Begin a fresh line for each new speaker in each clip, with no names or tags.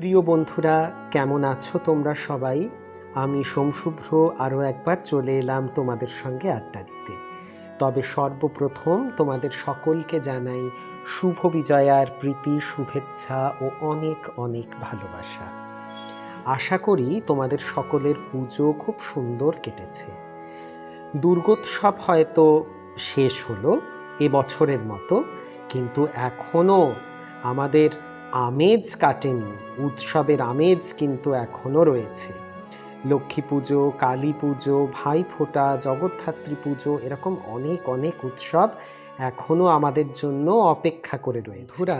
প্রিয় বন্ধুরা, কেমন আছো তোমরা সবাই? আমি সোমশুভ্র আরও একবার চলে এলাম তোমাদের সঙ্গে আড্ডা দিতে। তবে সর্বপ্রথম তোমাদের সকলকে জানাই শুভ বিজয়ার প্রীতি, শুভেচ্ছা ও অনেক অনেক ভালোবাসা। আশা করি তোমাদের সকলের পুজো খুব সুন্দর কেটেছে। দুর্গোৎসব হয়তো শেষ হলো এবছরের মতো, কিন্তু এখনও আমাদের আমেজ কাটেনি। উৎসবের আমেজ কিন্তু এখনও রয়েছে। লক্ষ্মী পুজো, কালী পুজো, ভাইফোঁটা, জগদ্ধাত্রী পুজো, এরকম অনেক অনেক উৎসব এখনও আমাদের জন্য অপেক্ষা করে রয়েছে। বন্ধুরা,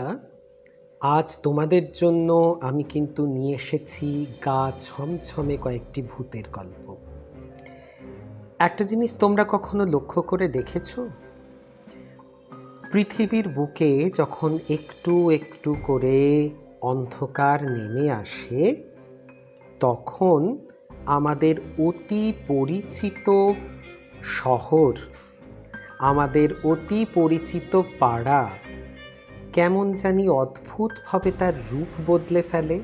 আজ তোমাদের জন্য আমি কিন্তু নিয়ে এসেছি গা ছমছমে কয়েকটি ভূতের গল্প। একটা জিনিস তোমরা কখনো লক্ষ্য করে দেখেছো? পৃথিবীর বুকে যখন একটু একটু করে অন্ধকার নেমে আসে, তখন আমাদের অতি পরিচিত শহর, আমাদের অতি পরিচিত পাড়া কেমন জানি অদ্ভুতভাবে তার রূপ বদলে ফেলে।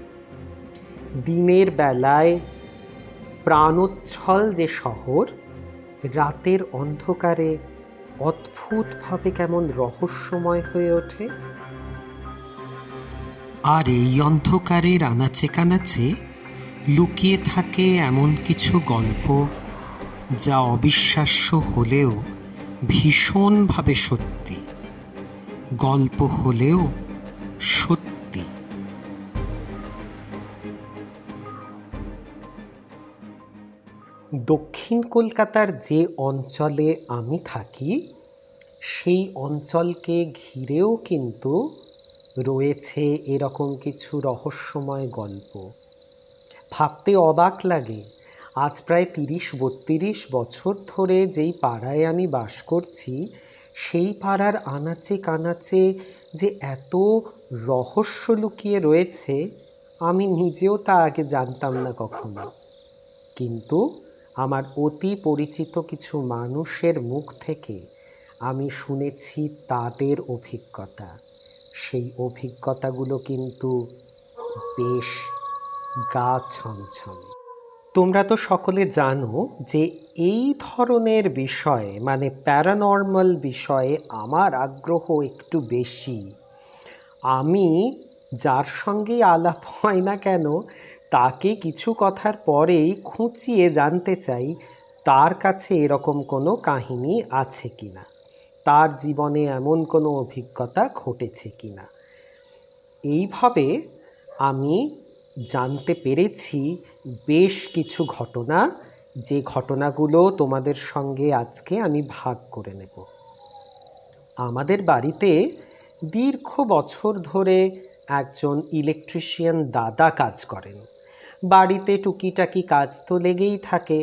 দিনের বেলায় প্রাণোচ্ছল যে শহর, রাতের অন্ধকারে অদ্ভুতভাবে কেমন রহস্যময় হয়ে ওঠে। আর এই অন্ধকারের আনাচে কানাচে লুকিয়ে থাকে এমন কিছু গল্প, যা অবিশ্বাস্য হলেও ভীষণভাবে সত্যি। গল্প হলেও সত্যি। দক্ষিণ কলকাতার যে অঞ্চলে আমি থাকি, সেই অঞ্চলকে ঘিরেও কিন্তু রয়েছে এরকম কিছু রহস্যময় গল্প। ভাবতে অবাক লাগে, আজ প্রায় ৩০-৩২ বছর ধরে যেই পাড়ায় আমি বাস করছি, সেই পাড়ার আনাচে কানাচে যে এত রহস্য লুকিয়ে রয়েছে, আমি নিজেও তা আগে জানতাম না কখনো। কিন্তু আমার অতি পরিচিত কিছু মানুষের মুখ থেকে আমি শুনেছি তাদের অভিজ্ঞতা। সেই অভিজ্ঞতাগুলো কিন্তু বেশ গা ছমছমে। তোমরা তো সকলে জানো যে এই ধরনের বিষয়ে, মানে প্যারানর্মাল বিষয়ে আমার আগ্রহ একটু বেশি। আমি যার সঙ্গেই আলাপ হয় না কেন, তাকে কিছু কথার পরেই খুঁচিয়ে জানতে চাই তার কাছে এরকম কোনো কাহিনী আছে কিনা, তার জীবনে এমন কোনো অভিজ্ঞতা ঘটেছে কিনা। এইভাবে আমি জানতে পেরেছি বেশ কিছু ঘটনা, যে ঘটনাগুলো তোমাদের সঙ্গে আজকে আমি ভাগ করে নেব। আমাদের বাড়িতে দীর্ঘ বছর ধরে একজন ইলেকট্রিশিয়ান দাদা কাজ করেন। বাড়িতে টুকিটাকি কাজ তো লেগেই থাকে,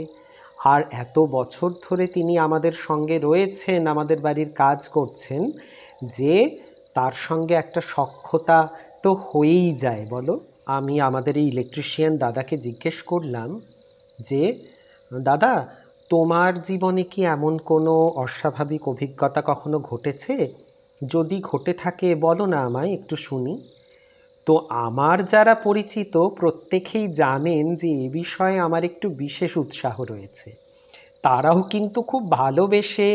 আর এত বছর ধরে তিনি আমাদের সঙ্গে রয়েছেন, আমাদের বাড়ির কাজ করছেন, যে তার সঙ্গে একটা সখ্যতা তো হয়েই যায়, বলো। আমি আমাদের এই ইলেকট্রিশিয়ান দাদাকে জিজ্ঞেস করলাম যে, দাদা, তোমার জীবনে কি এমন কোনো অস্বাভাবিক অভিজ্ঞতা কখনো ঘটেছে? যদি ঘটে থাকে বলো না, আমায় একটু শুনি। তো আমার যারা পরিচিত প্রত্যেকেই জানেন যে এ বিষয়ে আমার একটু বিশেষ উৎসাহ রয়েছে। তারাও কিন্তু খুব ভালোবেসে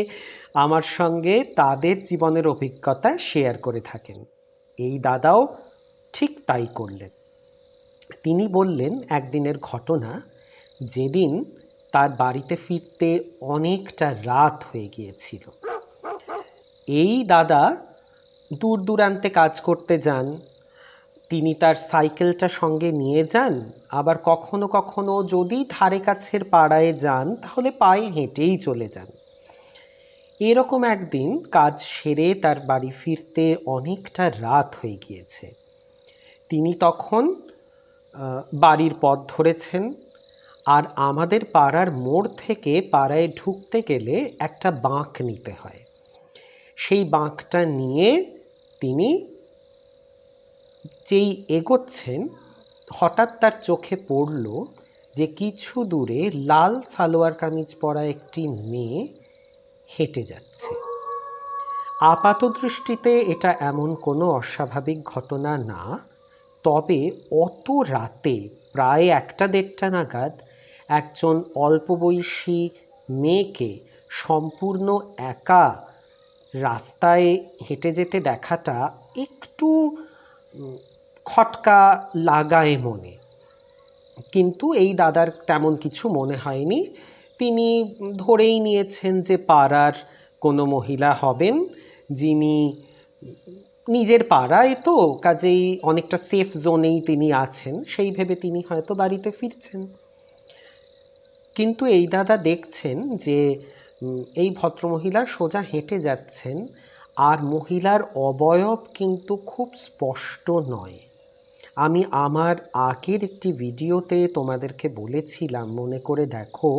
আমার সঙ্গে তাদের জীবনের অভিজ্ঞতা শেয়ার করে থাকেন। এই দাদাও ঠিক তাই করলেন। তিনি বললেন একদিনের ঘটনা, যেদিন তার বাড়িতে ফিরতে অনেকটা রাত হয়ে গিয়েছিল। এই দাদা দূর দূরান্তে কাজ করতে যান। তিনি তার সাইকেলটা সঙ্গে নিয়ে যান, আবার কখনো কখনো যদি ধারে কাছের পাড়ায় যান তাহলে পায়ে হেঁটেই চলে যান। এরকম একদিন কাজ সেরে তার বাড়ি ফিরতে অনেকটা রাত হয়ে গিয়েছে। তিনি তখন বাড়ির পথ ধরেছেন, আর আমাদের পাড়ার মোড় থেকে পাড়ায় ঢুকতে গেলে একটা বাঁক নিতে হয়। সেই বাঁকটা নিয়ে তিনি যেই এগোচ্ছেন, হঠাৎ তার চোখে পড়ল যে কিছু দূরে লাল সালোয়ার কামিজ পরা একটি মেয়ে হেঁটে যাচ্ছে। আপাত দৃষ্টিতে এটা এমন কোনো অস্বাভাবিক ঘটনা না, তবে অত রাতে প্রায় 1টা-1:30 নাগাদ একজন অল্প বয়সী মেয়েকে সম্পূর্ণ একা রাস্তায় হেঁটে যেতে দেখাটা একটু খটকা লাগায় মনে। কিন্তু এই দাদার তেমন কিছু মনে হয়নি। তিনি ধরেই নিয়েছেন যে পাড়ার কোনো মহিলা হবেন, যিনি নিজের পাড়ায় তো, কাজেই অনেকটা সেফ জোনেই তিনি আছেন, সেই ভেবে তিনি হয়তো বাড়িতে ফিরছেন। কিন্তু এই দাদা দেখছেন যে এই ভদ্রমহিলা সোজা হেঁটে যাচ্ছেন, আর মহিলার অবয়ব কিন্তু খুব স্পষ্ট নয়। আমি আমার আগের একটি ভিডিওতে তোমাদেরকে বলেছিলাম, মনে করে দেখো,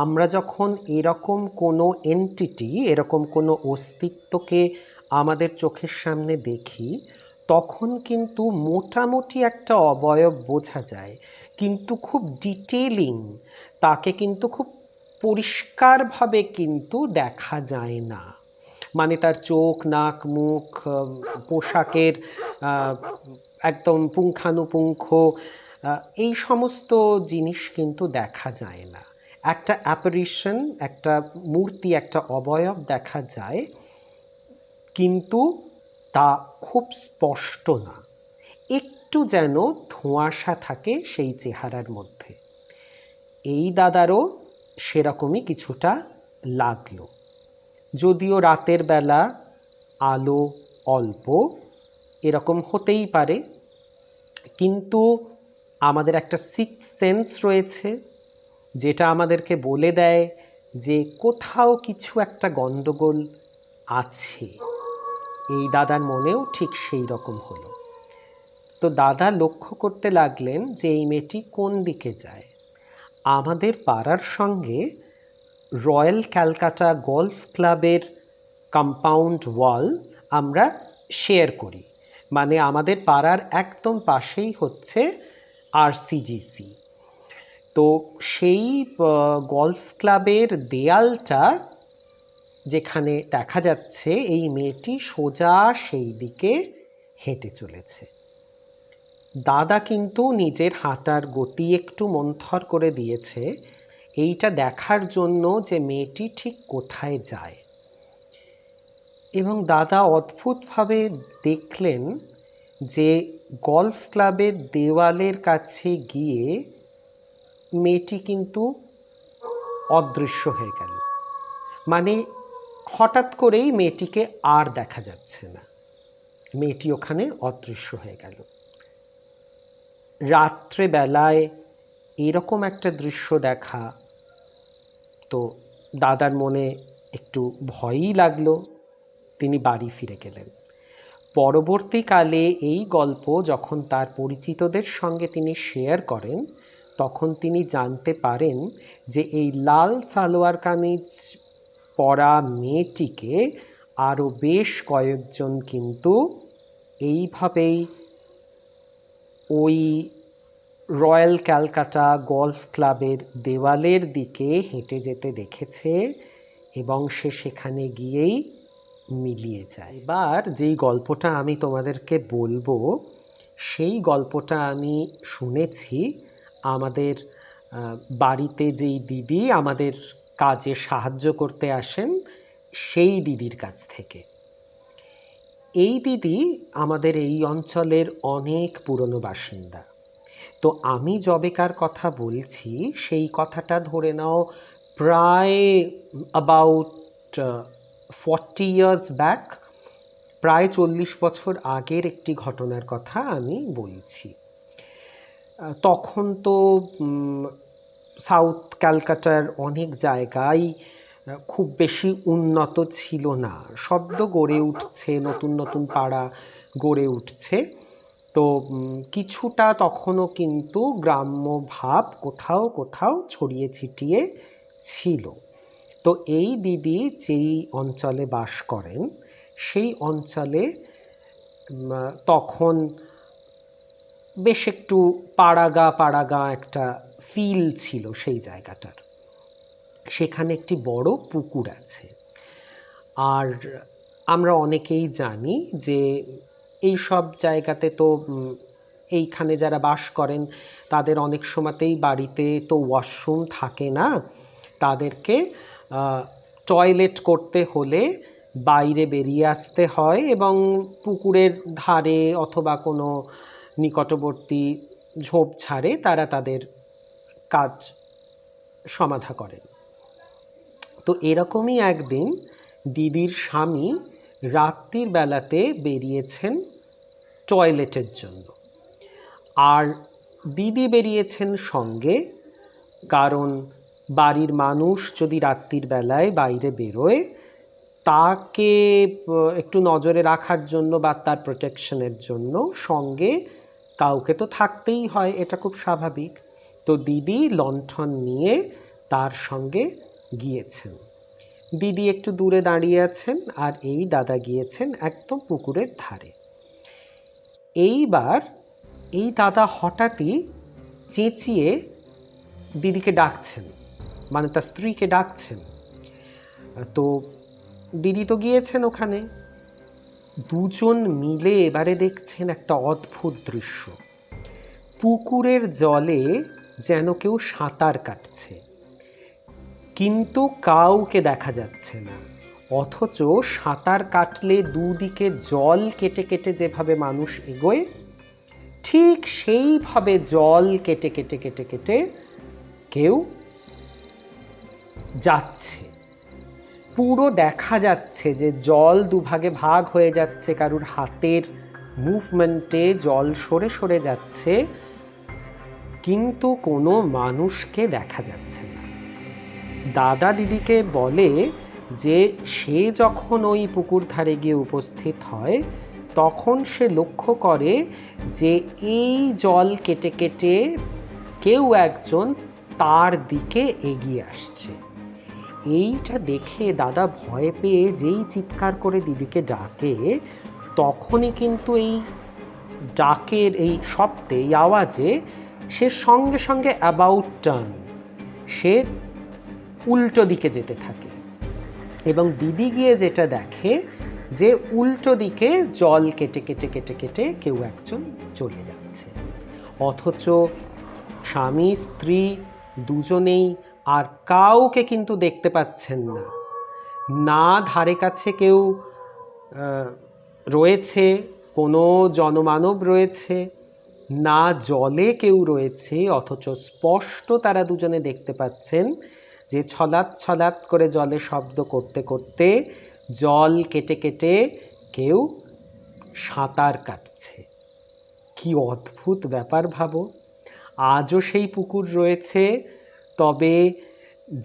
আমরা যখন এরকম কোনো এন্টিটি, এরকম কোনো অস্তিত্বকে আমাদের চোখের সামনে দেখি, তখন কিন্তু মোটামুটি একটা অবয়ব বোঝা যায়, কিন্তু খুব ডিটেলিং তাকে কিন্তু খুব পরিষ্কারভাবে কিন্তু দেখা যায় না। মানে তার চোখ, নাক, মুখ, পোশাকের একদম পুঙ্খানুপুঙ্খ এই সমস্ত জিনিস কিন্তু দেখা যায় না। একটা অ্যাপারিশন, একটা মূর্তি, একটা অবয়ব দেখা যায়, কিন্তু তা খুব স্পষ্ট না, একটু যেন ধোঁয়াশা থাকে সেই চেহারার মধ্যে। এই দাদারও সেরকমই কিছুটা লাগলো। যদিও রাতের বেলা, আলো অল্প, এরকম হতেই পারে, কিন্তু আমাদের একটা সিক্সথ সেন্স রয়েছে, যেটা আমাদেরকে বলে দেয় যে কোথাও কিছু একটা গণ্ডগোল আছে। এই দাদার মনেও ঠিক সেই রকম হলো। তো দাদা লক্ষ্য করতে লাগলেন যে এই মেয়েটি কোন দিকে যায়। আমাদের পাড়ার সঙ্গে রয়্যাল ক্যালকাটা গলফ ক্লাবের কম্পাউন্ড ওয়াল আমরা শেয়ার করি, মানে আমাদের পাড়ার একদম পাশেই হচ্ছে RCGC। তো সেই গলফ ক্লাবের দেয়ালটা যেখানে দেখা যাচ্ছে, এই মেয়েটি সোজা সেই দিকে হেঁটে চলেছে। দাদা কিন্তু নিজের হাঁটার গতি একটু মন্থর করে দিয়েছে এইটা দেখার জন্য যে মেয়েটি ঠিক কোথায় যায়। এবং দাদা অদ্ভুতভাবে দেখলেন যে গলফ ক্লাবের দেওয়ালের কাছে গিয়ে মেয়েটি কিন্তু অদৃশ্য হয়ে গেল। মানে হঠাৎ করেই মেয়েটিকে আর দেখা যাচ্ছে না, মেয়েটি ওখানে অদৃশ্য হয়ে গেল। রাত্রেবেলায় এরকম একটা দৃশ্য দেখা, তো দাদার মনে একটু ভয়ই লাগলো। তিনি বাড়ি ফিরে গেলেন। পরবর্তীকালে এই গল্প যখন তার পরিচিতদের সঙ্গে তিনি শেয়ার করেন, তখন তিনি জানতে পারেন যে এই লাল সালোয়ার কামিজ পরা মেয়েটিকে আরও বেশ কয়েকজন কিন্তু এইভাবেই ওই রয়্যাল ক্যালকাটা গলফ ক্লাবের দেওয়ালের দিকে হেঁটে যেতে দেখেছে, এবং সে সেখানে গিয়েই মিলিয়ে যায়। এবার যেই গল্পটা আমি তোমাদেরকে বলবো, সেই গল্পটা আমি শুনেছি আমাদের বাড়িতে যেই দিদি আমাদের কাজে সাহায্য করতে আসেন, সেই দিদির কাছ থেকে। এই দিদি আমাদের এই অঞ্চলের অনেক পুরনো বাসিন্দা। তো আমি যবেকার কথা বলছি, সেই কথাটা ধরে নাও প্রায় অ্যাবাউট 40 years ব্যাক, প্রায় 40 বছর আগের একটি ঘটনার কথা আমি বলছি। তখন তো সাউথ ক্যালকাটার অনেক জায়গায় খুব বেশি উন্নত ছিল না, সদ্য গড়ে উঠছে, নতুন নতুন পাড়া গড়ে উঠছে। তো কিছুটা তখনও কিন্তু গ্রাম্য ভাব কোথাও কোথাও ছড়িয়ে ছিটিয়ে ছিল। তো এই দিদি যেই অঞ্চলে বাস করেন, সেই অঞ্চলে তখন বেশ একটু পাড়াগা একটা ফিল ছিল সেই জায়গাটার। সেখানে একটি বড় পুকুর আছে। আর আমরা অনেকেই জানি যে এই সব জায়গাতে তো এইখানে যারা বাস করেন তাদের অনেক সময়তেই বাড়িতে তো ওয়াশরুম থাকে না, তাদেরকে টয়লেট করতে হলে বাইরে বেরিয়ে আসতে হয় এবং পুকুরের ধারে অথবা কোনো নিকটবর্তী ঝোপঝাড়ে তারা তাদের কাজ সমাধা করেন। তো এরকমই একদিন দিদির স্বামী রাত্রির বেলাতে বেরিয়েছেন টয়লেটের জন্য, আর দিদি বেরিয়েছেন সঙ্গে, কারণ বাড়ির মানুষ যদি রাত্রির বেলায় বাইরে বেরোয় তাকে একটু নজরে রাখার জন্য বা তার প্রোটেকশনের জন্য সঙ্গে কাউকে তো থাকতেই হয়, এটা খুব স্বাভাবিক। তো দিদি লণ্ঠন নিয়ে তার সঙ্গে গিয়েছেন। দিদি একটু দূরে দাঁড়িয়ে আছেন আর এই দাদা গিয়েছেন একদম পুকুরের ধারে। এইবার এই দাদা হঠাৎই চেঁচিয়ে দিদিকে ডাকছেন, মানে তার স্ত্রীকে ডাকছেন। তো দিদি তো গিয়েছেন ওখানে, দুজন মিলে এবারে দেখছেন একটা অদ্ভুত দৃশ্য। পুকুরের জলে যেন কেউ সাঁতার কাটছে, কিন্তু কাউকে দেখা যাচ্ছে না, অথচ সাঁতার কাটলে দুদিকে জল কেটে কেটে যেভাবে মানুষ এগোয় ঠিক সেইভাবে জল কেটে কেটে কেটে কেটে কেউ যাচ্ছে। পুরো দেখা যাচ্ছে যে জল দুভাগে ভাগ হয়ে যাচ্ছে, কারুর হাতের মুভমেন্টে জল সরে সরে যাচ্ছে, কিন্তু কোনো মানুষকে দেখা যাচ্ছে না। দাদা দিদিকে বলে যে সে যখন ওই পুকুর ধারে গিয়ে উপস্থিত হয় তখন সে লক্ষ্য করে যে এই জল কেটে কেটে কেউ একজন তার দিকে এগিয়ে আসছে। এইটা দেখে দাদা ভয় পেয়ে যেই চিৎকার করে দিদিকে ডাকে, তখনই কিন্তু এই ডাকের এই শব্দে, এই আওয়াজে সে সঙ্গে সঙ্গে অ্যাবাউট টার্ন, সে উল্টো দিকে যেতে থাকে এবং দিদি গিয়ে যেটা দেখে যে উল্টো দিকে জল কেটে কেটে কেটে কেটে কেউ একজন চলে যাচ্ছে, অথচ স্বামী স্ত্রী দুজনেই আর কাউকে কিন্তু দেখতে পাচ্ছেন না। না ধারে কাছে কেউ রয়েছে, কোনো জনমানব রয়েছে, না জলে কেউ রয়েছে, অথচ স্পষ্ট তারা দুজনে দেখতে পাচ্ছেন যে ছলাৎ ছলাৎ করে জলে শব্দ করতে করতে জল কেটে কেটে কেউ সাঁতার কাটছে। কি অদ্ভুত ব্যাপার ভাবো। আজও সেই পুকুর রয়েছে, তবে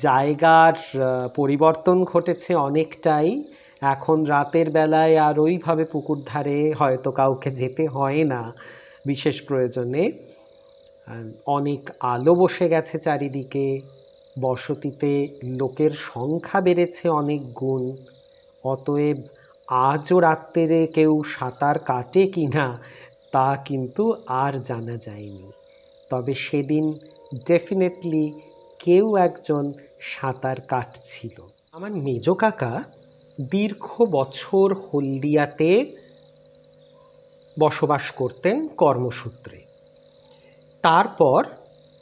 জায়গার পরিবর্তন ঘটেছে অনেকটাই। এখন রাতের বেলায় আর ওইভাবে পুকুর ধারে হয়তো কাউকে যেতে হয় না বিশেষ প্রয়োজনে। অনেক আলো বসে গেছে চারিদিকে, বসতিতে লোকের সংখ্যা বেড়েছে অনেক গুণ। অতএব আজও রাত্রে কেউ সাঁতার কাটে কি না তা কিন্তু আর জানা যায়নি, তবে সেদিন ডেফিনেটলি কেউ একজন সাঁতার কাটছিল। আমার মেজ কাকা দীর্ঘ বছর হলদিয়াতে বসবাস করতেন কর্মসূত্রে। তারপর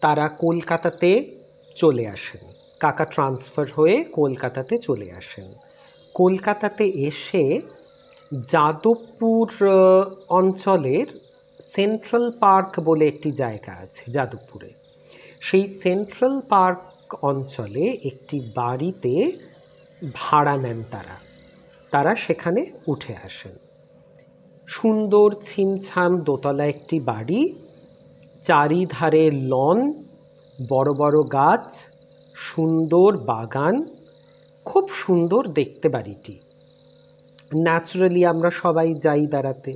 তারা কলকাতাতে চলে আসেন, কাকা ট্রান্সফার হয়ে কলকাতাতে চলে আসেন। কলকাতাতে এসে যাদবপুর অঞ্চলের সেন্ট্রাল পার্ক বলে একটি জায়গা আছে যাদবপুরে, সেই সেন্ট্রাল পার্ক অঞ্চলে একটি বাড়িতে ভাড়া নেন তারা সেখানে উঠে আসেন। সুন্দর ছিমছাম দোতলা একটি বাড়ি, চারিধারে লন, বড় বড় গাছ, সুন্দর বাগান, খুব সুন্দর দেখতে বাড়িটি। ন্যাচারালি আমরা সবাই যাই বেড়াতে,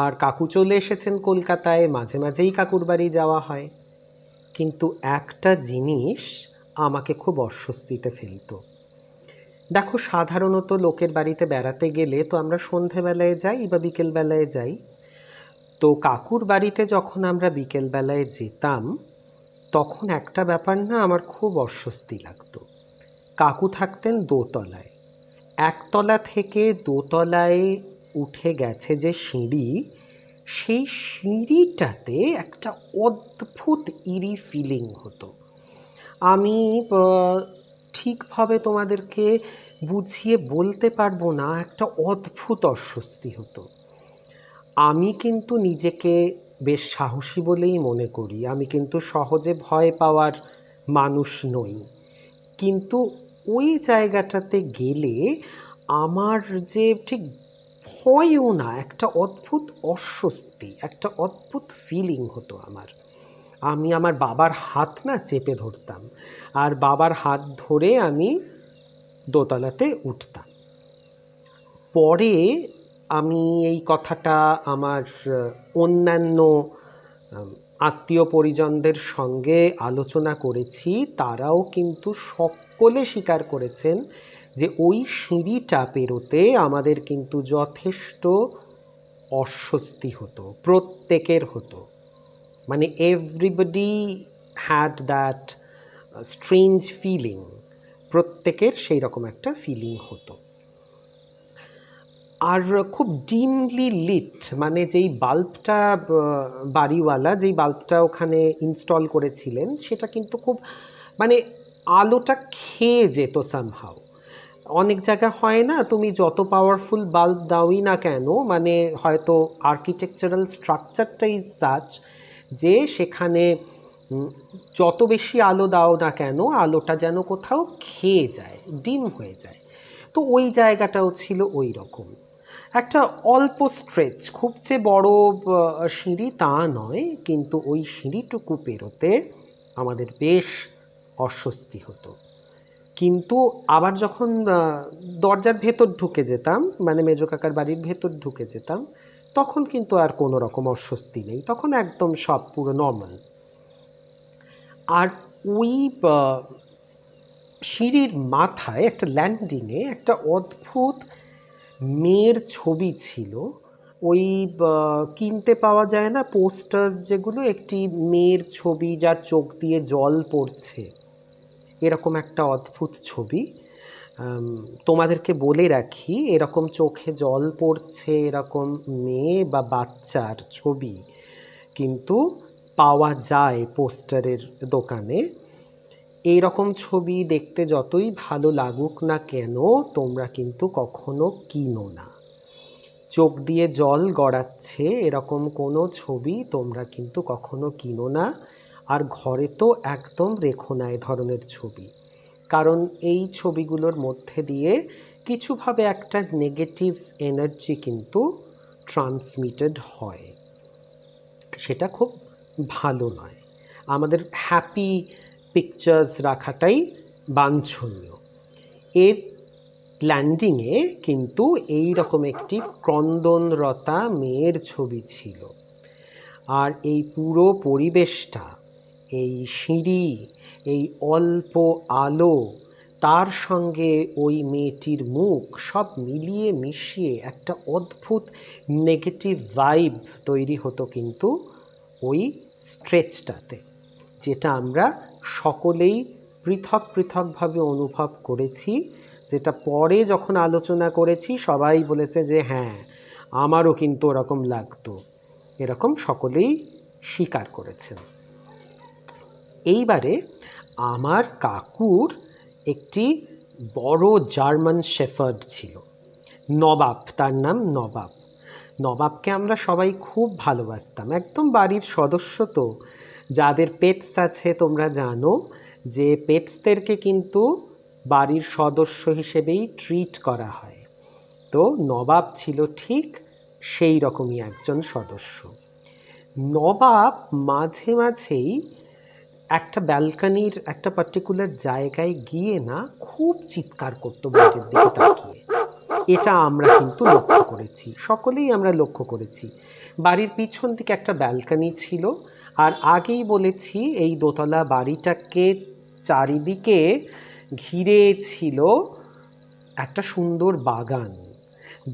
আর কাকু চলে এসেছেন কলকাতায়, মাঝে মাঝেই কাকুর বাড়ি যাওয়া হয়। কিন্তু একটা জিনিস আমাকে খুব অস্বস্তিতে ফেলতো। দেখো, সাধারণত লোকের বাড়িতে বেড়াতে গেলে তো আমরা সন্ধেবেলায় যাই বা বিকেলবেলায় যাই। তো কাকুর বাড়িতে যখন আমরা বিকেলবেলায় যেতাম তখন একটা ব্যাপার না আমার খুব অস্বস্তি লাগতো। কাকু থাকতেন দোতলায়, একতলা থেকে দোতলায় উঠে গেছে যে সিঁড়ি, সেই সিঁড়িটাতে একটা অদ্ভুত ইরি ফিলিং হতো। আমি ঠিকভাবে তোমাদেরকে বুঝিয়ে বলতে পারবো না, একটা অদ্ভুত অস্বস্তি হতো। আমি কিন্তু নিজেকে বেশ সাহসী বলেই মনে করি, আমি কিন্তু সহজে ভয় পাওয়ার মানুষ নই, কিন্তু ওই জায়গাটাতে গেলে আমার যে ঠিক ভয়ও না, একটা অদ্ভুত অস্বস্তি, একটা অদ্ভুত ফিলিং হতো আমার। আমি আমার বাবার হাত না চেপে ধরতাম, আর বাবার হাত ধরে আমি দোতলাতে উঠতাম। পরে আমি এই কথাটা আমার অন্যান্য আত্মীয় পরিজনদের সঙ্গে আলোচনা করেছি, তারাও কিন্তু সকলে স্বীকার করেছেন যে ওই সিঁড়িটা পেরোতে আমাদের কিন্তু যথেষ্ট অস্বস্তি হতো, প্রত্যেকের হতো। মানে everybody had that strange feeling, প্রত্যেকের সেই রকম একটা ফিলিং হতো। আর খুব ডিমলি লিট, মানে যেই বাল্বটা বাড়িওয়ালা যেই বাল্বটা ওখানে ইনস্টল করেছিলেন, সেটা কিন্তু খুব মানে আলোটা খেয়ে যেত সামহাও। অনেক জায়গা হয় না, তুমি যত পাওয়ারফুল বাল্ব দাওই না কেন, মানে হয়তো আর্কিটেকচারাল স্ট্রাকচারটা ইজ সাচ যে সেখানে যত বেশি আলো দাও না কেন, আলোটা যেন কোথাও খেয়ে যায়, ডিম হয়ে যায়। তো ওই জায়গাটাও ছিল ওই রকম একটা অল্প স্ট্রেচ, খুব যে বড় সিঁড়ি তা নয়, কিন্তু ওই সিঁড়িটুকু পেরোতে আমাদের বেশ অস্বস্তি হতো। কিন্তু আবার যখন দরজার ভেতর ঢুকে যেতাম, মানে মেজো কাকার বাড়ির ভেতর ঢুকে যেতাম, তখন কিন্তু আর কোনো রকম অস্বস্তি নেই, তখন একদম সব পুরো নর্মাল। আর ওই সিঁড়ির মাথায় একটা ল্যান্ডিংয়ে একটা অদ্ভুত মেয়ের ছবি ছিল। ওই কিনতে পাওয়া যায় না পোস্টার্স যেগুলো, একটি মেয়ের ছবি যার চোখ দিয়ে জল পড়ছে, এরকম একটা অদ্ভুত ছবি। তোমাদেরকে বলে রাখি, এরকম চোখে জল পড়ছে এরকম মেয়ে বা বাচ্চার ছবি কিন্তু পাওয়া যায় পোস্টারের দোকানে। এই রকম ছবি দেখতে যতই ভালো লাগুক না কেন, তোমরা কিন্তু কখনো কিনো না। চোখ দিয়ে জল গড়াচ্ছে এরকম কোনো ছবি তোমরা কিন্তু কখনো কিনো না, আর ঘরে তো একদম রেখো না এ ধরনের ছবি। কারণ এই ছবিগুলোর মধ্যে দিয়ে কিছুভাবে একটা নেগেটিভ এনার্জি কিন্তু ট্রান্সমিটেড হয়, সেটা খুব ভালো নয়। আমাদের হ্যাপি পিকচার্স রাখাটাই বাঞ্ছনীয়। এর ল্যান্ডিংয়ে কিন্তু এই রকম একটি ক্রন্দনরতা মেয়ের ছবি ছিল। আর এই পুরো পরিবেশটা, এই সিঁড়ি, এই অল্প আলো, তার সঙ্গে ওই মেয়েটির মুখ, সব মিলিয়ে মিশিয়ে একটা অদ্ভুত নেগেটিভ ভাইব তৈরি হতো কিন্তু ওই স্ট্রেচটাতে, যেটা আমরা সকলেই পৃথক পৃথকভাবে অনুভব করেছি, যেটা পরে যখন আলোচনা করেছি সবাই বলেছে যে হ্যাঁ আমারও কিন্তু ওরকম লাগতো, এরকম সকলেই স্বীকার করেছেন। এইবারে আমার কাকুর একটি বড় জার্মান শেফার্ড ছিল, নবাব, তার নাম নবাব। নবাবকে আমরা সবাই খুব ভালোবাসতাম, একদম বাড়ির সদস্য। তো যাদের পেটস আছে তোমরা জানো যে পেটসদেরকে কিন্তু বাড়ির সদস্য হিসেবেই ট্রিট করা হয়। তো নবাব ছিল ঠিক সেই রকমই একজন সদস্য। নবাব মাঝে মাঝেই একটা ব্যালকানির একটা পার্টিকুলার জায়গায় গিয়ে না খুব চিৎকার করতো বাইরের দিকে তাকিয়ে। এটা আমরা কিন্তু লক্ষ্য করেছি, সকলেই আমরা লক্ষ্য করেছি। বাড়ির পিছন দিকে একটা ব্যালকানি ছিল, আর আগেই বলেছি এই দোতলা বাড়িটাকে চারিদিকে ঘিরে ছিল একটা সুন্দর বাগান,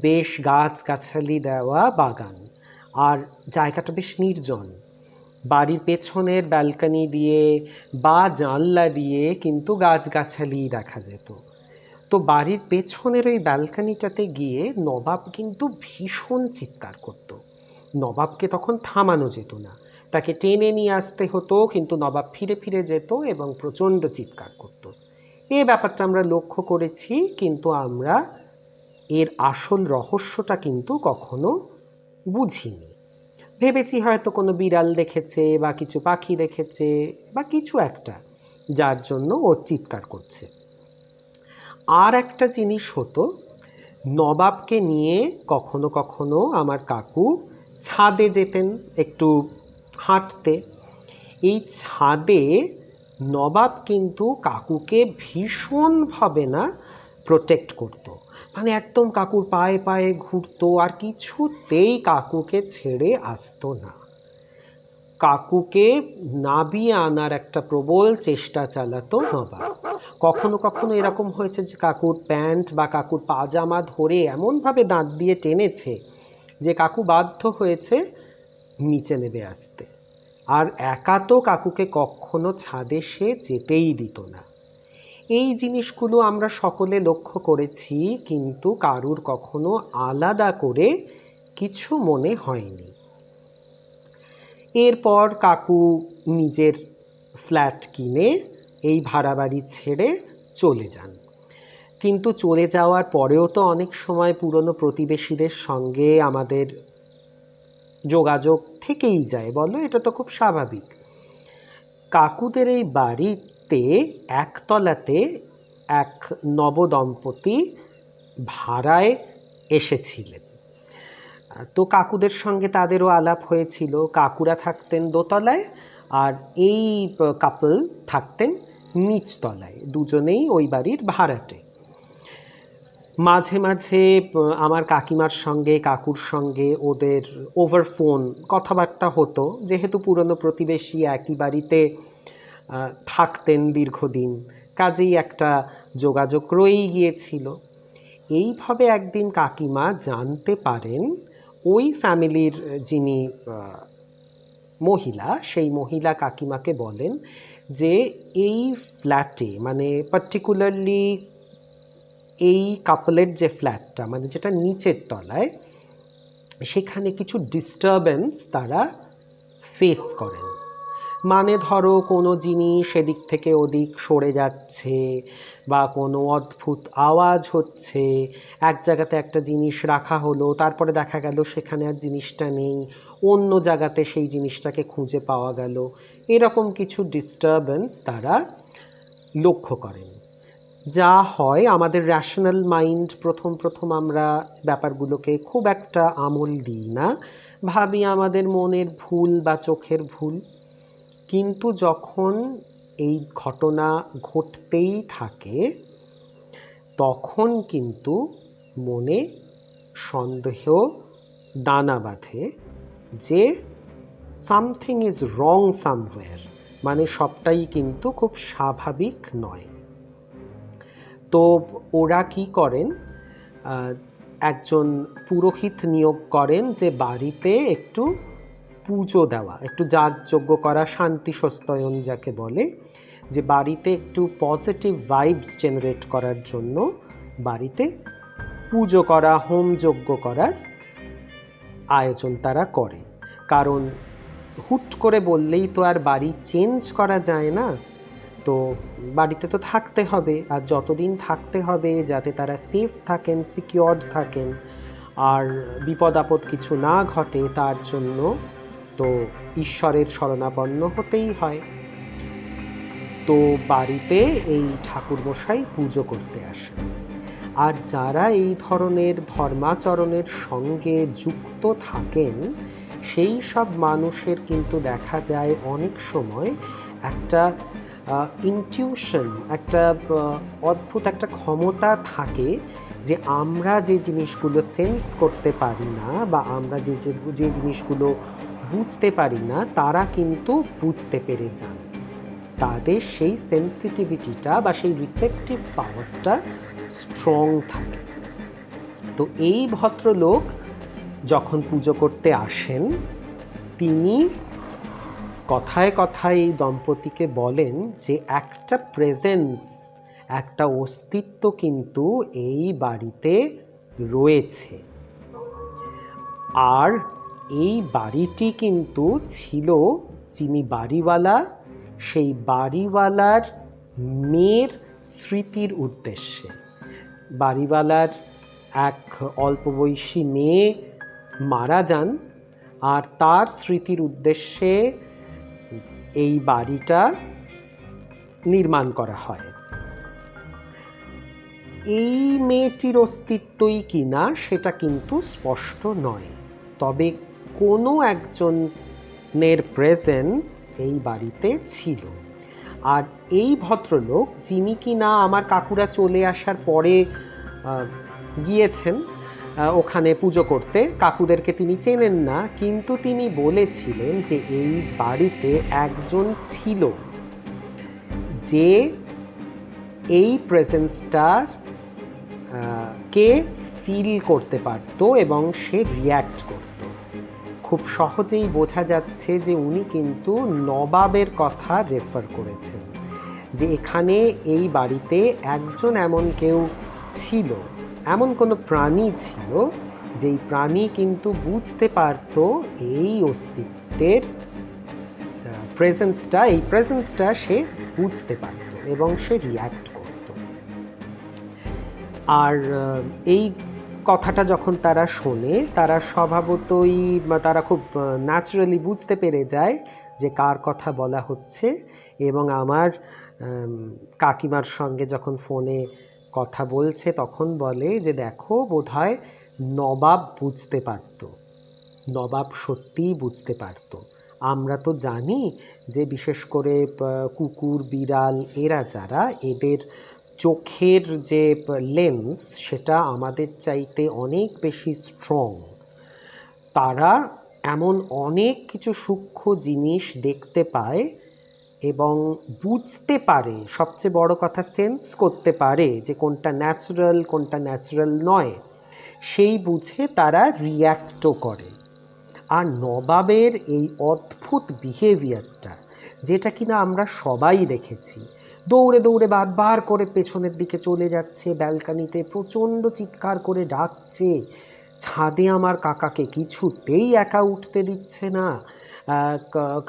বেশ গাছগাছালি দেওয়া বাগান, আর জায়গাটা বেশ নির্জন। বাড়ির পেছনের ব্যালকানি দিয়ে বা জানলা দিয়ে কিন্তু গাছগাছালি দেখা যেত। তো বাড়ির পেছনের ওই ব্যালকানিটাতে গিয়ে নবাব কিন্তু ভীষণ চিৎকার করত, নবাবকে তখন থামানো যেত না, তাকে টেনে নিয়ে আসতে হতো, কিন্তু নবাব ফিরে ফিরে যেত এবং প্রচণ্ড চিৎকার করত। এই ব্যাপারটা আমরা লক্ষ্য করেছি, কিন্তু আমরা এর আসল রহস্যটা কিন্তু কখনো বুঝিনি। ভেবেছি হয়তো কোনো বিড়াল দেখেছে বা কিছু পাখি দেখেছে বা কিছু একটা, যার জন্য ও চিৎকার করছে। আর একটা জিনিস হতো, নবাবকে নিয়ে কখনো কখনো আমার কাকু ছাদে যেতেন একটু হাঁটতে। এই ছাদে নবাব কিন্তু কাকুকে ভীষণভাবে না প্রোটেক্ট করত, মানে একদম কাকুর পায়ে পায়ে ঘুরতো আর কিছুতেই কাকুকে ছেড়ে আসতো না। কাকুকে নাবিয়ে আনার একটা প্রবল চেষ্টা চালাতো নবাব। কখনো কখনো এরকম হয়েছে যে কাকুর প্যান্ট বা কাকুর পাজামা ধরে এমনভাবে দাঁত দিয়ে টেনেছে যে কাকু বাধ্য হয়েছে নিচে নেমে আসতে। আর একা তো কাকুকে কখনো ছাদে সে যেতেই দিত না। এই জিনিসগুলো আমরা সকলে লক্ষ্য করেছি, কিন্তু কারুর কখনো আলাদা করে কিছু মনে হয়নি। এরপর কাকু নিজের ফ্ল্যাট কিনে এই ভাড়া বাড়ি ছেড়ে চলে যান। কিন্তু চলে যাওয়ার পরেও তো অনেক সময় পুরনো প্রতিবেশীদের সঙ্গে আমাদের যোগাযোগ থেকেই যায়, বলো, এটা তো খুব স্বাভাবিক। কাকুদের এই বাড়িতে একতলাতে এক নবদম্পতি ভাড়ায় এসেছিলেন। তো কাকুদের সঙ্গে তাদেরও আলাপ হয়েছিল। কাকুরা থাকতেন দোতলায় আর এই কাপল থাকতেন নিচতলায়, দুজনেই ওই বাড়ির ভাড়াটে। মাঝে মাঝে আমার কাকিমার সঙ্গে কাকুর সঙ্গে ওদের ওভার ফোন কথাবার্তা হতো, যেহেতু পুরনো প্রতিবেশী একই বাড়িতে থাকতেন দীর্ঘদিন, কাজেই একটা যোগাযোগ রয়েই গিয়েছিল। এইভাবে একদিন কাকিমা জানতে পারেন ওই ফ্যামিলির যিনি মহিলা, সেই মহিলা কাকিমাকে বলেন যে এই ফ্ল্যাটে, মানে পার্টিকুলারলি এই কাপলের যে ফ্ল্যাটটা, মানে যেটা নিচের তলায়, সেখানে কিছু ডিস্টারবেন্স তারা ফেস করেন। মানে ধরো কোনো জিনিস এদিক থেকে ওদিক সরে যাচ্ছে বা কোনো অদ্ভুত আওয়াজ হচ্ছে, এক জায়গাতে একটা জিনিস রাখা হলো, তারপরে দেখা গেল সেখানে আর জিনিসটা নেই, অন্য জায়গাতে সেই জিনিসটাকে খুঁজে পাওয়া গেল, এরকম কিছু ডিস্টারবেন্স তারা লক্ষ্য করেন। যা হয়, আমাদের র্যাশনাল মাইন্ড প্রথম প্রথম আমরা ব্যাপারগুলোকে খুব একটা আমল দিই না, ভাবি আমাদের মনের ভুল বা চোখের ভুল। কিন্তু যখন এই ঘটনা ঘটতেই থাকে তখন কিন্তু মনে সন্দেহ দানা বাঁধে যে সামথিং ইজ রং সামওয়্যার, মানে সবটাই কিন্তু খুব স্বাভাবিক নয়। তো ওরা কি করেন, একজন পুরোহিত নিয়োগ করেন যে বাড়িতে একটু পুজো দেওয়া, একটু যাগযজ্ঞ করা, শান্তি সস্তয়ন যাকে বলে, যে বাড়িতে একটু পজিটিভ ভাইবস জেনারেট করার জন্য বাড়িতে পুজো করা, হোমযজ্ঞ করার আয়োজন তারা করে। কারণ হুট করে বললেই তো আর বাড়ি চেঞ্জ করা যায় না, তো বাড়িতে তো থাকতে হবে, আর যতদিন থাকতে হবে যাতে তারা সেফ থাকেন, সিকিউরড থাকেন আর বিপদ আপদ কিছু না ঘটে, তার জন্য তো ঈশ্বরের শরণাপন্ন হতেই হয়। তো বাড়িতে এই ঠাকুরমশাই পুজো করতে আসেন। আর যারা এই ধরনের ধর্মাচরণের সঙ্গে যুক্ত থাকেন সেই সব মানুষের কিন্তু দেখা যায় অনেক সময় একটা ইনটিউশন, একটা অদ্ভুত একটা ক্ষমতা থাকে যে আমরা যে জিনিসগুলো সেন্স করতে পারি না বা আমরা যে জিনিসগুলো বুঝতে পারি না তারা কিন্তু বুঝতে পেরে যান। তাদের সেই সেন্সিটিভিটিটা বা সেই রিসেপটিভ পাওয়ারটা স্ট্রং থাকে। তো এই ভদ্রলোক যখন পুজো করতে আসেন, তিনি কথায় কথায় এই দম্পতিকে বলেন যে একটা প্রেজেন্স, একটা অস্তিত্ব কিন্তু এই বাড়িতে রয়েছে, আর এই বাড়িটি কিন্তু ছিল যিনি বাড়িওয়ালা, সেই বাড়িওয়ালার মেয়ের স্মৃতির উদ্দেশ্যে। বাড়িওয়ালার এক অল্প বয়সী মেয়ে মারা যান, আর তার স্মৃতির উদ্দেশ্যে এই বাড়িটা নির্মাণ করা হয়। এই মেয়েটির অস্তিত্বই কিনা সেটা কিন্তু স্পষ্ট নয়, তবে কোনো একজনের প্রেজেন্স এই বাড়িতে ছিল। আর এই ভদ্রলোক, যিনি কিনা আমার কাকুরা চলে আসার পরে গিয়েছেন ওখানে পুজো করতে, কাকুদেরকে তিনি চেনেন না, কিন্তু তিনি বলেছিলেন যে এই বাড়িতে একজন ছিল যে এই প্রেজেন্সটার কে ফিল করতে পারত এবং সে রিয়্যাক্ট করত। খুব সহজেই বোঝা যাচ্ছে যে উনি কিন্তু নবাবের কথা রেফার করেছেন, যে এখানে এই বাড়িতে একজন এমন কেউ ছিল, এমন কোনো প্রাণী ছিল যেই প্রাণী কিন্তু বুঝতে পারত এই অস্তিত্বের প্রেজেন্সটা সে বুঝতে পারত এবং সে রিয়্যাক্ট করত। আর এই কথাটা যখন তারা শোনে, তারা স্বভাবতই তারা খুব ন্যাচারালি বুঝতে পেরে যায় যে কার কথা বলা হচ্ছে। এবং আমার কাকিমার সঙ্গে যখন ফোনে কথা বলছে তখন বলে যে দেখো, বোধহয় নবাব বুঝতে পারত, নবাব সত্যিই বুঝতে পারত। আমরা তো জানি যে বিশেষ করে কুকুর, বিড়াল, এরা যারা, এদের চোখের যে লেন্স সেটা আমাদের চাইতে অনেক বেশি স্ট্রং। তারা এমন অনেক কিছু সূক্ষ্ম জিনিস দেখতে পায় এবং বুঝতে পারে, সবচেয়ে বড় কথা সেন্স করতে পারে যে কোনটা ন্যাচারাল নয়, সেই বুঝে তারা রিয়্যাক্টও করে। আর নবাবের এই অদ্ভুত বিহেভিয়ারটা, যেটা কিনা আমরা সবাই দেখেছি, দৌড়ে দৌড়ে বারবার করে পেছনের দিকে চলে যাচ্ছে, ব্যালকানিতে প্রচণ্ড চিৎকার করে ডাকছে, ছাদে আমার কাকাকে কিছুতেই একা উঠতে দিচ্ছে না,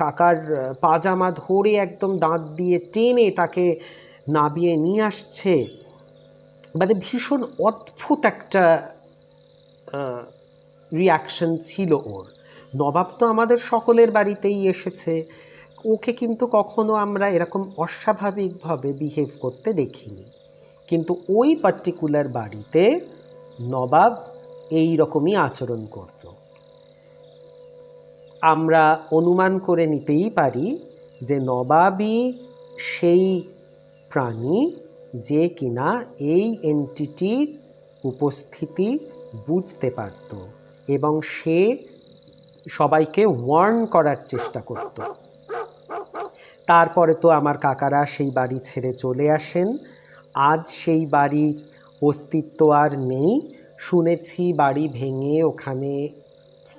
কাকার পাজামা ধরে একদম দাঁত দিয়ে টেনে তাকে নামিয়ে নিয়ে আসছে। মানে ভীষণ অদ্ভুত একটা রিয়াকশন ছিল ওর। নবাব তো আমাদের সকলের বাড়িতেই এসেছে, ওকে কিন্তু কখনো আমরা এরকম অস্বাভাবিকভাবে বিহেভ করতে দেখিনি, কিন্তু ওই পার্টিকুলার বাড়িতে নবাব এই রকমই আচরণ করত। আমরা অনুমান করে নিতেই পারি যে নবাবই সেই প্রাণী যে কিনা এই এন্টিটির উপস্থিতি বুঝতে পারত এবং সে সবাইকে ওয়ার্ন করার চেষ্টা করত। তারপরে তো আমার কাকারা সেই বাড়ি ছেড়ে চলে আসেন। আজ সেই বাড়ির অস্তিত্ব আর নেই। শুনেছি বাড়ি ভেঙে ওখানে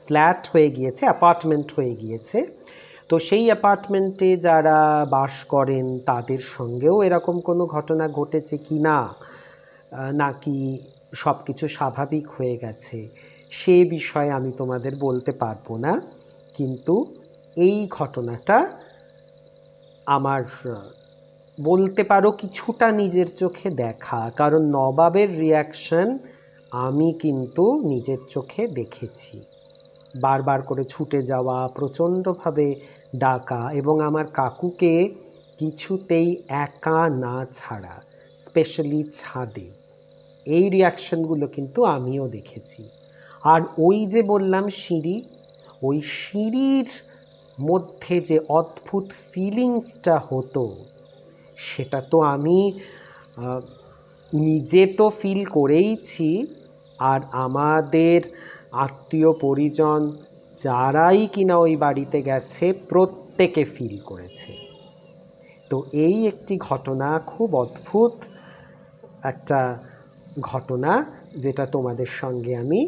ফ্ল্যাট হয়ে গিয়েছে, অ্যাপার্টমেন্ট হয়ে গিয়েছে। তো সেই অ্যাপার্টমেন্টে যারা বাস করেন তাদের সঙ্গেও এরকম কোনো ঘটনা ঘটেছে কি না, নাকি সব কিছু স্বাভাবিক হয়ে গেছে, সে বিষয়ে আমি তোমাদের বলতে পারবো না। কিন্তু এই ঘটনাটা আমার বলতে পারো কিছুটা নিজের চোখে দেখা, কারণ নবাবের রিয়াকশন আমি কিন্তু নিজের চোখে দেখেছি। বারবার করে ছুটে যাওয়া, প্রচণ্ডভাবে ডাকা এবং আমার কাকুকে কিছুতেই একা না ছাড়া, স্পেশালি ছাদে, এই রিয়াকশনগুলো কিন্তু আমিও দেখেছি। আর ওই যে বললাম সিঁড়ি, ওই সিঁড়ির মধ্যে যে অদ্ভুত ফিলিংসটা হতো সেটা তো আমি নিজে তো ফিল করেইছি, আর আমাদের আত্মীয় পরিজন যারাই কিনা ওই বাড়িতে গেছে প্রত্যেকে ফিল করেছে। তো এই একটি ঘটনা, খুব অদ্ভুত একটা ঘটনা, যেটা তোমাদের সঙ্গে আমি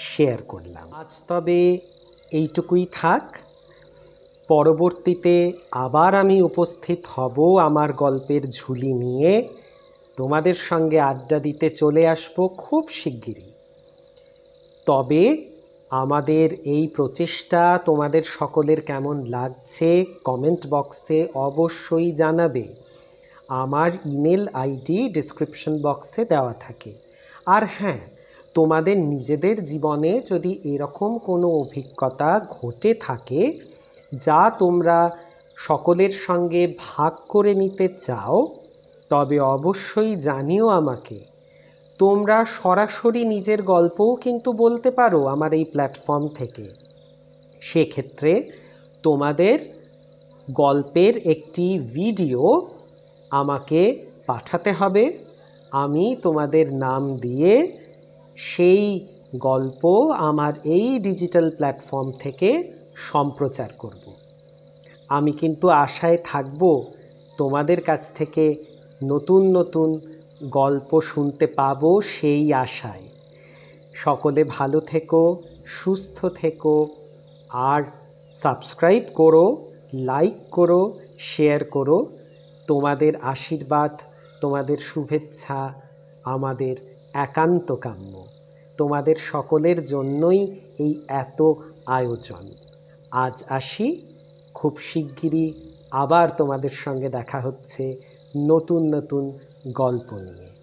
শেয়ার করলাম। আজ তবে এইটুকুই থাক। পরবর্তীতে আবার আমি উপস্থিত হব আমার গল্পের ঝুলি নিয়ে, তোমাদের সঙ্গে আড্ডা দিতে চলে আসব খুব শিগগিরই। তবে আমাদের এই প্রচেষ্টা তোমাদের সকলের কেমন লাগছে কমেন্ট বক্সে অবশ্যই জানাবে। আমার ইমেল আইডি ডেসক্রিপশন বক্সে দেওয়া থাকে। আর হ্যাঁ, তোমাদের নিজেদের জীবনে যদি এরকম কোনো অভিজ্ঞতা ঘটে থাকে যা তোমরা সকলের সঙ্গে ভাগ করে নিতে চাও, তবে অবশ্যই জানিও আমাকে। তোমরা সরাসরি নিজের গল্পও কিন্তু বলতে পারো আমার এই প্ল্যাটফর্ম থেকে। সেক্ষেত্রে তোমাদের গল্পের একটি ভিডিও আমাকে পাঠাতে হবে। আমি তোমাদের নাম দিয়ে সেই গল্প আমার এই ডিজিটাল প্ল্যাটফর্ম থেকে সম্প্রচার করব। আমি কিন্তু আশায় থাকব তোমাদের কাছ থেকে নতুন নতুন গল্প শুনতে পাবো, সেই আশায়। সকলে ভালো থেকো, সুস্থ থেকো, আর সাবস্ক্রাইব করো, লাইক করো, শেয়ার করো। তোমাদের আশীর্বাদ, তোমাদের শুভেচ্ছা আমাদের একান্ত কাম্য। তোমাদের সকলের জন্যই এই এত আয়োজন। আজ আসি, খুব শিগগিরই আবার তোমাদের সঙ্গে দেখা হচ্ছে নতুন নতুন গল্প নিয়ে।